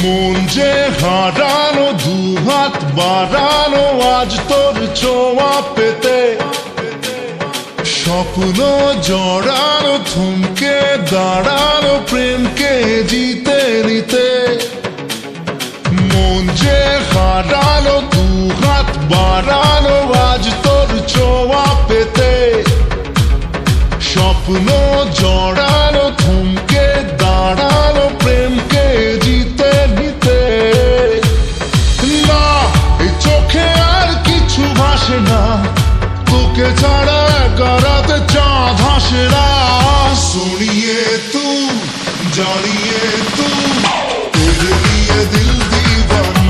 মন যে হারানো, দুহাত বাড়ানো আজ তোর ছোঁয়া পেতে, স্বপ্ন জড়ানো, থমকে দাঁড়ানো প্রেমকে জিতে নিতে। মন যে হারানো, দুহাত বাড়ানো আজ তোর ছোঁয়া পেতে, স্বপ্ন জড়ানো, থমকে দাঁড়ানো প্রেমকে জিতে নিতে। না, এই চোখে আর কিছু ভাসে না, তোকে ছাড়া একারাতে চাঁদ হাসে না। सुनिए तू, जानिए तू, तेरे लिए दिल दीवाना।